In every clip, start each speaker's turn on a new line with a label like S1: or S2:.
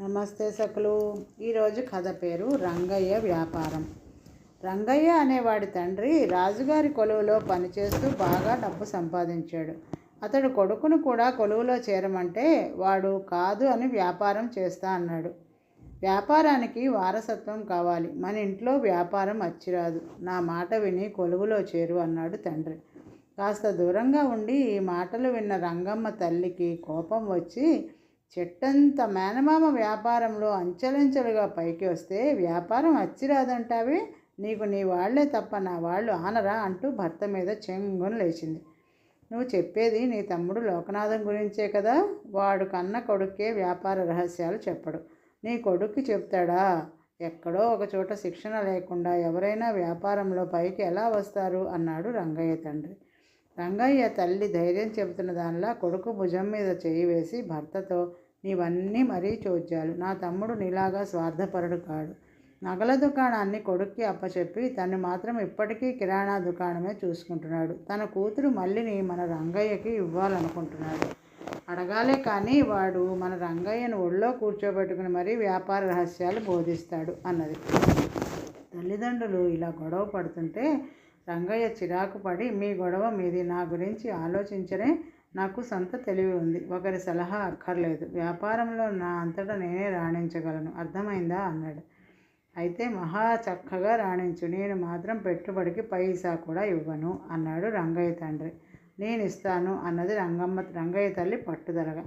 S1: నమస్తే సకులు. ఈరోజు కథ పేరు రంగయ్య వ్యాపారం. రంగయ్య అనేవాడి తండ్రి రాజుగారి కొలువులో పనిచేస్తూ బాగా డబ్బు సంపాదించాడు. అతడు కొడుకును కూడా కొలువులో చేరమంటే వాడు కాదు అని వ్యాపారం చేస్తా అన్నాడు. వ్యాపారానికి వారసత్వం కావాలి, మన ఇంట్లో వ్యాపారం అచ్చిరాదు, నా మాట విని కొలువులో చేరు అన్నాడు తండ్రి. కాస్త దూరంగా ఉండి ఈ మాటలు విన్న రంగమ్మ తల్లికి కోపం వచ్చి, చెట్టంత మేనమామ వ్యాపారంలో అంచెలంచెలుగా పైకి వస్తే వ్యాపారం అచ్చిరాదంటావే, నీకు నీ వాళ్లే తప్ప నా వాళ్ళు ఆనరా అంటూ భర్త మీద చెంగున లేచింది. నువ్వు చెప్పేది నీ తమ్ముడు లోకనాథం గురించే కదా, వాడు కన్న కొడుకే వ్యాపార రహస్యాలు చెప్పడు, నీ కొడుక్కి చెప్తాడా? ఎక్కడో ఒకచోట శిక్షణ లేకుండా ఎవరైనా వ్యాపారంలో పైకి ఎలా వస్తారు అన్నాడు రంగయ్య తండ్రి. రంగయ్య తల్లి ధైర్యం చెబుతున్న దానిలా కొడుకు భుజం మీద చేయి వేసి భర్తతో, నీవన్నీ మరీ చోద్యాలు, నా తమ్ముడు నీలాగా స్వార్థపరుడు కాడు. నగల దుకాణాన్ని కొడుక్కి అప్పచెప్పి తను మాత్రం ఇప్పటికీ కిరాణా దుకాణమే చూసుకుంటున్నాడు. తన కూతురు మల్లిని మన రంగయ్యకి ఇవ్వాలనుకుంటున్నాడు. అడగాలే కానీ వాడు మన రంగయ్యను ఒళ్ళో కూర్చోబెట్టుకుని మరీ వ్యాపార రహస్యాలు బోధిస్తాడు అన్నది. తల్లిదండ్రులు ఇలా గొడవ పడుతుంటే రంగయ్య చిరాకు పడి, మీ గొడవ మీది, నా గురించి ఆలోచించరే, నాకు సొంత తెలివి ఉంది, ఒకరి సలహా అక్కర్లేదు, వ్యాపారంలో నా అంతటా నేనే రాణించగలను, అర్థమైందా అన్నాడు. అయితే మహా చక్కగా రాణించు, నేను మాత్రం పెట్టుబడికి పైసా కూడా ఇవ్వను అన్నాడు రంగయ్య తండ్రి. నేను ఇస్తాను అన్నది రంగయ్య తల్లి పట్టుదలగా.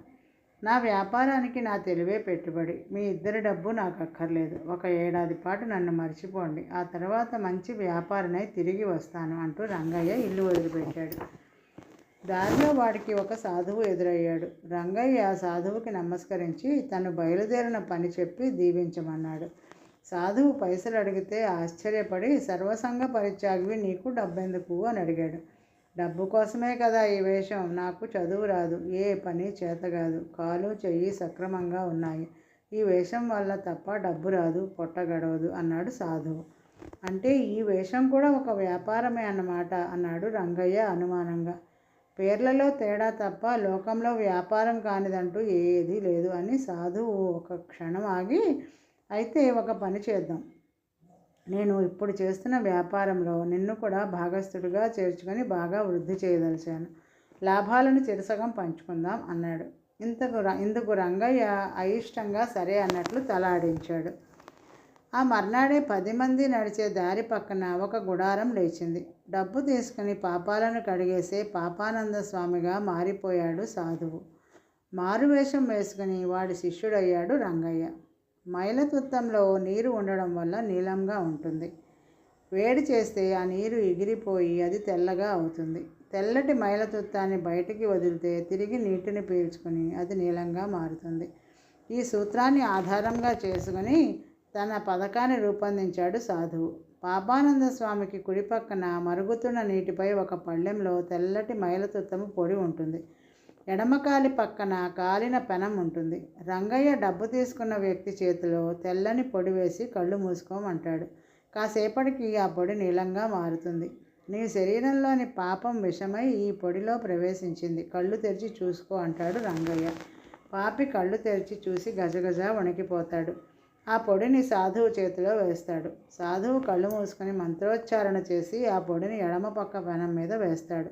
S1: నా వ్యాపారానికి నా తెలివే పెట్టుబడి, మీ ఇద్దరి డబ్బు నాకు అక్కర్లేదు, ఒక ఏడాది పాటు నన్ను మర్చిపోండి, ఆ తర్వాత మంచి వ్యాపారనై తిరిగి వస్తాను అంటూ రంగయ్య ఇల్లు వదిలిపెట్టాడు. దారిలో వాడికి ఒక సాధువు ఎదురయ్యాడు. రంగయ్య సాధువుకి నమస్కరించి తను బయలుదేరిన పని చెప్పి దీవించమన్నాడు. సాధువు పైసలు అడిగితే ఆశ్చర్యపడి, సర్వసంగ పరిత్యాగివి, నీకు డబ్బెందుకు అని అడిగాడు. డబ్బు కోసమే కదా ఈ వేషం, నాకు చదువు రాదు, ఏ పని చేతగాదు, కాలు చెయ్యి సక్రమంగా ఉన్నాయి, ఈ వేషం వల్ల తప్ప డబ్బు రాదు, పొట్ట గడవదు అన్నాడు సాధువు. అంటే ఈ వేషం కూడా ఒక వ్యాపారమే అన్నమాట అన్నాడు రంగయ్య అనుమానంగా. పేర్లలో తేడా తప్ప లోకంలో వ్యాపారం కానిదంటూ ఏదీ లేదు అని సాధువు ఒక క్షణం ఆగి, అయితే ఒక పని చేద్దాం, నేను ఇప్పుడు చేస్తున్న వ్యాపారంలో నిన్ను కూడా భాగస్థుడిగా చేర్చుకొని బాగా వృద్ధి చేయదలిచాను, లాభాలను చిరసగం పంచుకుందాం అన్నాడు. ఇందుకు రంగయ్య అయిష్టంగా సరే అన్నట్లు తలాడించాడు. ఆ మర్నాడే 10 మంది నడిచే దారి పక్కన ఒక గుడారం లేచింది. డబ్బు తీసుకుని పాపాలను కడిగేసే పాపానంద స్వామిగా మారిపోయాడు సాధువు. మారువేషం వేసుకుని వాడి శిష్యుడయ్యాడు రంగయ్య. మైలతుత్తంలో నీరు ఉండడం వల్ల నీలంగా ఉంటుంది. వేడి చేస్తే ఆ నీరు ఎగిరిపోయి అది తెల్లగా అవుతుంది. తెల్లటి మైలతుత్తాన్ని బయటికి వదిలితే తిరిగి నీటిని పీల్చుకుని అది నీలంగా మారుతుంది. ఈ సూత్రాన్ని ఆధారంగా చేసుకుని తన పథకాన్ని రూపొందించాడు సాధువు. పాపానంద స్వామికి కుడి పక్కన మరుగుతున్న నీటిపై ఒక పళ్ళెంలో తెల్లటి మైలతుత్తము పొడి ఉంటుంది. ఎడమకాలి పక్కన కాలిన పెనం ఉంటుంది. రంగయ్య డబ్బు తీసుకున్న వ్యక్తి చేతిలో తెల్లని పొడి వేసి కళ్ళు మూసుకోమంటాడు. కాసేపటికి ఆ పొడి నీలంగా మారుతుంది. నీ శరీరంలోని పాపం విషమై ఈ పొడిలో ప్రవేశించింది, కళ్ళు తెరిచి చూసుకో అంటాడు రంగయ్య. పాపి కళ్ళు తెరిచి చూసి గజగజ వణికిపోతాడు. ఆ పొడిని సాధువు చేతిలో వేస్తాడు. సాధువు కళ్ళు మూసుకొని మంత్రోచ్చారణ చేసి ఆ పొడిని ఎడమ పక్క పెనం మీద వేస్తాడు.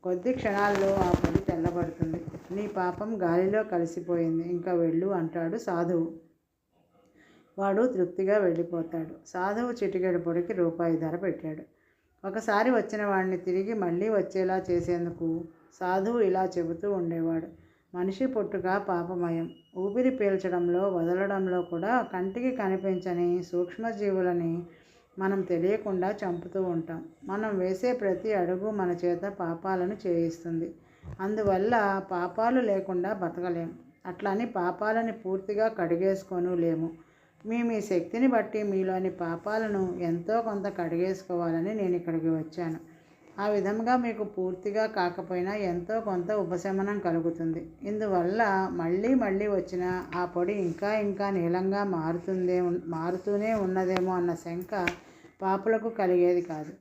S1: కొద్ది క్షణాల్లో ఆ పొడి తెల్లబడుతుంది. నీ పాపం గాలిలో కలిసిపోయింది, ఇంకా వెళ్ళు అంటాడు సాధువు. వాడు తృప్తిగా వెళ్ళిపోతాడు. సాధువు చిటికెడు పొడికి రూపాయి ధర పెట్టాడు. ఒకసారి వచ్చిన వాడిని తిరిగి మళ్ళీ వచ్చేలా చేసేందుకు సాధువు ఇలా చెబుతూ ఉండేవాడు. మనిషి పుట్టుక పాపమయం, ఊపిరి పీల్చడంలో వదలడంలో కూడా కంటికి కనిపించని సూక్ష్మజీవులని మనం తెలియకుండా చంపుతూ ఉంటాం. మనం వేసే ప్రతి అడుగు మన చేత పాపాలను చేయిస్తుంది. అందువల్ల పాపాలు లేకుండా బతకలేం. అట్లని పాపాలని పూర్తిగా కడిగేసుకోను లేము. మీ శక్తిని బట్టి మీలోని పాపాలను ఎంతో కొంత కడిగేసుకోవాలని నేను ఇక్కడికి వచ్చాను. ఆ విధంగా మీకు పూర్తిగా కాకపోయినా ఎంతో కొంత ఉపశమనం కలుగుతుంది. ఇందువల్ల మళ్ళీ మళ్ళీ వచ్చిన ఆ పొడి ఇంకా ఇంకా నీలంగా మారుతూనే ఉన్నదేమో అన్న శంక పాపులకు కలిగేది కాదు.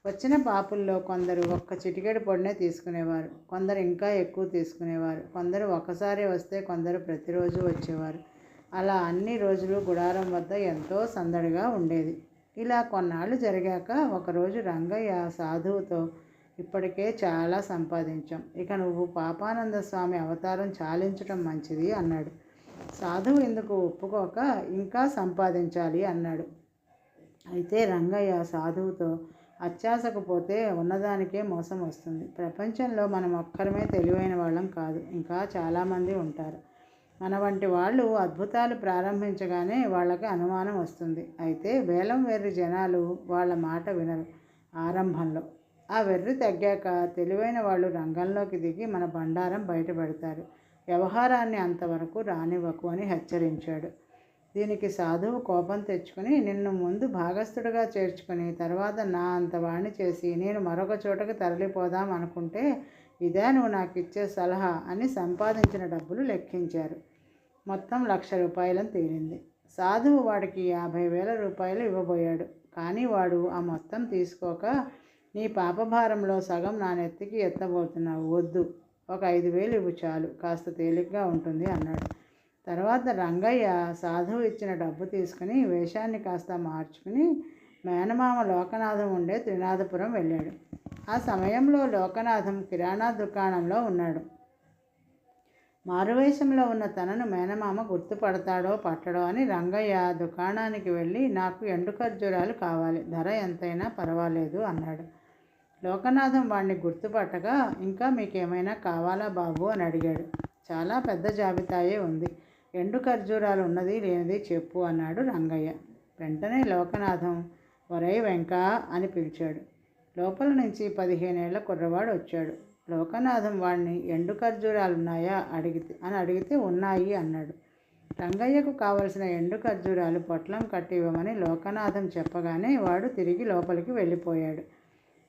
S1: వచ్చిన పాపుల్లో కొందరు ఒక్క చిటికెడు పొడినే తీసుకునేవారు, కొందరు ఇంకా ఎక్కువ తీసుకునేవారు, కొందరు ఒక్కసారి వస్తే కొందరు ప్రతిరోజు వచ్చేవారు. అలా అన్ని రోజులు గుడారం వద్ద ఎంతో సందడిగా ఉండేది. ఇలా కొన్నాళ్ళు జరిగాక ఒకరోజు రంగయ్య సాధువుతో, ఇప్పటికే చాలా సంపాదించాం, ఇక నువ్వు పాపానంద స్వామి అవతారం చాలించటం మంచిది అన్నాడు. సాధువు ఇందుకు ఒప్పుకోక, ఇంకా సంపాదించాలి అన్నాడు. అయితే రంగయ్య సాధువుతో, అత్యాశకు పోతే ఉన్నదానికే మోసం వస్తుంది. ప్రపంచంలో మనం ఒక్కరమే తెలివైన వాళ్ళం కాదు, ఇంకా చాలామంది ఉంటారు. మన వంటి వాళ్ళు అద్భుతాలు ప్రారంభించగానే వాళ్ళకి అనుమానం వస్తుంది. అయితే వేలం వెర్రి జనాలు వాళ్ళ మాట వినరు ఆరంభంలో. ఆ వెర్రి తగ్గాక తెలివైన వాళ్ళు రంగంలోకి దిగి మన బండారం బయటపెడతారు. వ్యవహారాన్ని అంతవరకు రానివ్వకు అని హెచ్చరించాడు. దీనికి సాధువు కోపం తెచ్చుకుని, నిన్ను ముందు భాగస్థుడిగా చేర్చుకుని తర్వాత నా అంత వాణ్ణి చేసి నేను మరొక చోటకు తరలిపోదాం అనుకుంటే ఇదే నువ్వు నాకు ఇచ్చే సలహా అని సంపాదించిన డబ్బులు లెక్కించారు. మొత్తం 1,00,000 రూపాయలని తేలింది. సాధువు వాడికి 50,000 రూపాయలు ఇవ్వబోయాడు. కానీ వాడు ఆ మొత్తం తీసుకోక, నీ పాపభారంలో సగం నా నెత్తికి ఎత్తబోతున్నావు, వద్దు, ఒక 5,000 ఇవ్వు చాలు, కాస్త తేలిగ్గా ఉంటుంది అన్నాడు. తర్వాత రంగయ్య సాధువు ఇచ్చిన డబ్బు తీసుకుని వేషాన్ని కాస్త మార్చుకుని మేనమామ లోకనాథం ఉండే త్రినాథపురం వెళ్ళాడు. ఆ సమయంలో లోకనాథం కిరాణా దుకాణంలో ఉన్నాడు. మారువేషంలో ఉన్న తనను మేనమామ గుర్తుపడతాడో పట్టడో అని రంగయ్య దుకాణానికి వెళ్ళి, నాకు ఎండు ఖర్జూరాలు కావాలి, ధర ఎంతైనా పర్వాలేదు అన్నాడు. లోకనాథం వాడిని గుర్తుపట్టగా, ఇంకా మీకేమైనా కావాలా బాబు అని అడిగాడు. చాలా పెద్ద జాబితాయే ఉంది, ఎండు ఖర్జూరాలు ఉన్నది లేనిది చెప్పు అన్నాడు రంగయ్య. వెంటనే లోకనాథం, ఒరై వెంక అని పిలిచాడు. లోపల నుంచి 15 ఏళ్ల కుర్రవాడు వచ్చాడు. లోకనాథం వాడిని ఎండు ఖర్జూరాలున్నాయా అడిగితే ఉన్నాయి అన్నాడు. రంగయ్యకు కావలసిన ఎండు ఖర్జూరాలు పొట్లం కట్టి ఇవ్వమని లోకనాథం చెప్పగానే వాడు తిరిగి లోపలికి వెళ్ళిపోయాడు.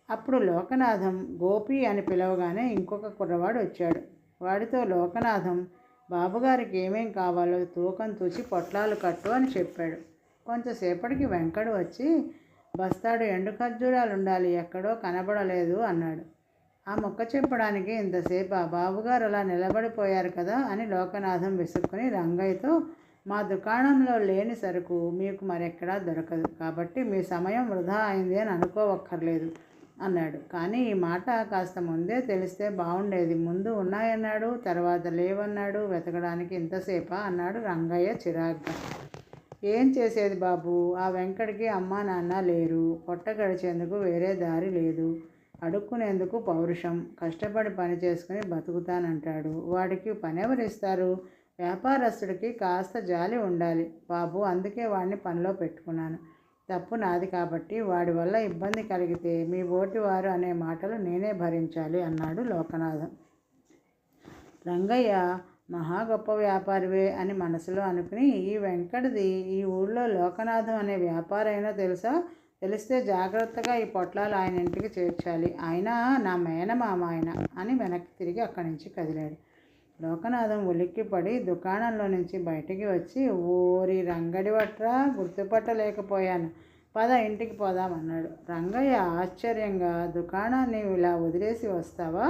S1: అప్పుడు లోకనాథం గోపి అని పిలవగానే ఇంకొక కుర్రవాడు వచ్చాడు. వాడితో లోకనాథం, బాబుగారికి ఏమేం కావాలో తూకం తూచి పొట్లాలు కట్టు అని చెప్పాడు. కొంచెంసేపటికి వెంకడు వచ్చి, బస్తాడు ఎండు ఖర్జూరాలు ఉండాలి, ఎక్కడో కనబడలేదు అన్నాడు. ఆ మొక్క చెప్పడానికి ఇంతసేపు ఆ బాబుగారు అలా నిలబడిపోయారు కదా అని లోకనాథం విసుక్కుని రంగయ్యతో, మా దుకాణంలో లేని సరుకు మీకు మరెక్కడా దొరకదు, కాబట్టి మీ సమయం వృధా అయింది అని అనుకోవక్కర్లేదు అన్నాడు. కానీ ఈ మాట కాస్త ముందే తెలిస్తే బాగుండేది, ముందు ఉన్నాయన్నాడు, తర్వాత లేవన్నాడు, వెతకడానికి ఇంతసేపా అన్నాడు రంగయ్య చిరాగ్గా. ఏం చేసేది బాబు, ఆ వెంకటికి అమ్మా నాన్న లేరు, పొట్ట గడిచేందుకు వేరే దారి లేదు, అడుక్కునేందుకు పౌరుషం, కష్టపడి పని చేసుకుని బతుకుతానంటాడు, వాడికి పని ఎవరిస్తారు, వ్యాపారస్తుడికి కాస్త జాలి ఉండాలి బాబు, అందుకే వాడిని పనిలో పెట్టుకున్నాను, తప్పు నాది కాబట్టి వాడి వల్ల ఇబ్బంది కలిగితే మీ ఓటివారు అనే మాటలు నేనే భరించాలి అన్నాడు లోకనాథం. రంగయ్య మహా గొప్ప వ్యాపారివే అని మనసులో అనుకుని, ఈ వెంకటది ఈ ఊళ్ళో లోకనాథం అనే వ్యాపారైనా తెలుసా, తెలిస్తే జాగ్రత్తగా ఈ పొట్లాలు ఆయన ఇంటికి చేర్చాలి, ఆయన నా మేనమామ ఆయన అని వెనక్కి తిరిగి అక్కడి నుంచి కదిలాడు. లోకనాథం ఉలిక్కిపడి దుకాణంలో నుంచి బయటికి వచ్చి, ఓరి రంగడి వట్రా, గుర్తుపట్టలేకపోయాను, పద ఇంటికి పోదామన్నాడు. రంగయ్య ఆశ్చర్యంగా, దుకాణాన్ని ఇలా వదిలేసి వస్తావా,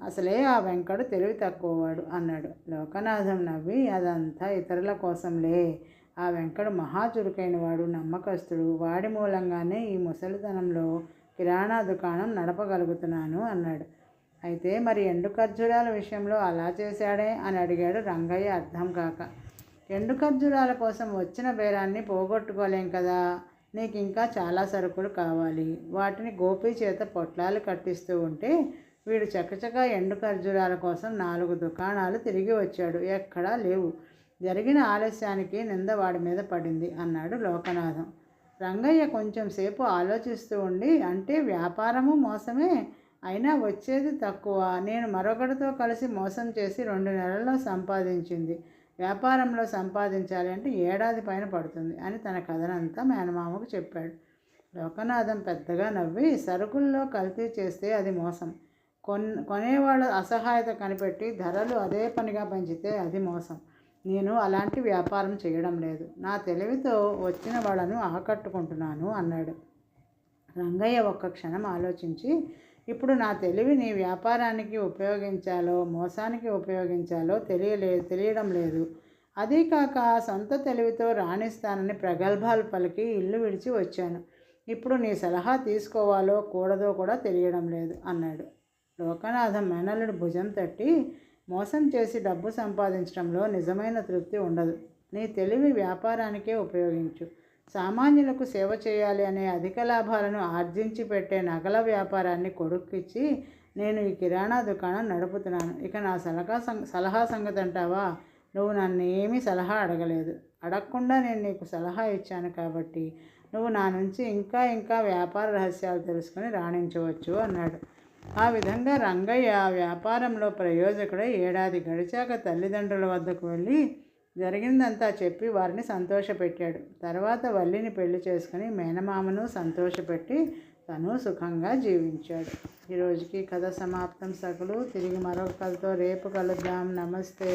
S1: అసలే ఆ వెంకడు తెలివి తక్కువవాడు అన్నాడు. లోకనాథం నవ్వి, అదంతా ఇతరుల కోసంలే, ఆ వెంకడు మహా చురుకైన వాడు, నమ్మకస్తుడు, వాడి మూలంగానే ఈ ముసలితనంలో కిరాణా దుకాణం నడపగలుగుతున్నాను అన్నాడు. అయితే మరి ఎండు ఖర్జూరాల విషయంలో అలా చేశాడే అని అడిగాడు రంగయ్య అర్థం కాక. ఎండు ఖర్జూరాల కోసం వచ్చిన బేరాన్ని పోగొట్టుకోలేం కదా, నీకు ఇంకా చాలా సరుకులు కావాలి, వాటిని గోపి చేత పొట్లాలు కట్టిస్తూ ఉంటే వీడు చకచక ఎండు ఖర్జూరాల కోసం 4 దుకాణాలు తిరిగి వచ్చాడు, ఎక్కడా లేవు, జరిగిన ఆలస్యానికి నింద వాడి మీద పడింది అన్నాడు లోకనాథం. రంగయ్య కొంచెం సేపు ఆలోచిస్తూ ఉండి, అంటే వ్యాపారము మోసమే, అయినా వచ్చేది తక్కువ, నేను మరొకటితో కలిసి మోసం చేసి 2 నెలల్లో సంపాదించింది, వ్యాపారంలో సంపాదించాలి అంటే ఏడాది పైన పడుతుంది అని తన కథనంతా మేనమామకు చెప్పాడు. లోకనాథం పెద్దగా నవ్వి, సరుకుల్లో కల్తీ చేస్తే అది మోసం, కొనేవాళ్ళ అసహాయత కనిపెట్టి ధరలు అదే పనిగా పెంచితే అది మోసం, నేను అలాంటి వ్యాపారం చేయడం లేదు, నా తెలివితో వచ్చిన వాళ్ళను ఆకట్టుకుంటున్నాను అన్నాడు. రంగయ్య ఒక్క క్షణం ఆలోచించి, ఇప్పుడు నా తెలివిని వ్యాపారానికి ఉపయోగించాలో మోసానికి ఉపయోగించాలో తెలియడం లేదు, అదీ కాక సొంత తెలివితో రాణిస్తానని ప్రగల్భాలు పలికి ఇల్లు విడిచి వచ్చాను. ఇప్పుడు నీ సలహా తీసుకోవాలో కూడదో కూడా తెలియడం లేదు అన్నాడు. లోకనాథం మేనల్లుడు భుజం తట్టి, మోసం చేసి డబ్బు సంపాదించడంలో నిజమైన తృప్తి ఉండదు. నీ తెలివి వ్యాపారానికే ఉపయోగించు. సామాన్యులకు సేవ చేయాలి అనే అధిక లాభాలను ఆర్జించి పెట్టే నగల వ్యాపారాన్ని కొడుక్కిచ్చి నేను ఈ కిరాణా దుకాణం నడుపుతున్నాను. ఇక నా సలహా సంగతి అంటావా? నువ్వు నన్ను ఏమీ సలహా అడగలేదు. అడగకుండా నేను నీకు సలహా ఇచ్చాను కాబట్టి నువ్వు నా నుంచి ఇంకా ఇంకా వ్యాపార రహస్యాలు తెలుసుకుని రాణించవచ్చు అన్నాడు. ఆ విధంగా రంగయ్య వ్యాపారంలో ప్రయోజకుడై ఏడాది గడిచాక తల్లిదండ్రుల వద్దకు వెళ్ళి జరిగిందంతా చెప్పి వారిని సంతోషపెట్టాడు. తర్వాత వల్లిని పెళ్లి చేసుకుని మేనమామను సంతోషపెట్టి తను సుఖంగా జీవించాడు. ఈరోజుకి కథ సమాప్తం. సకలు తిరిగి మరొక కథతో రేపు కలుద్దాం. నమస్తే.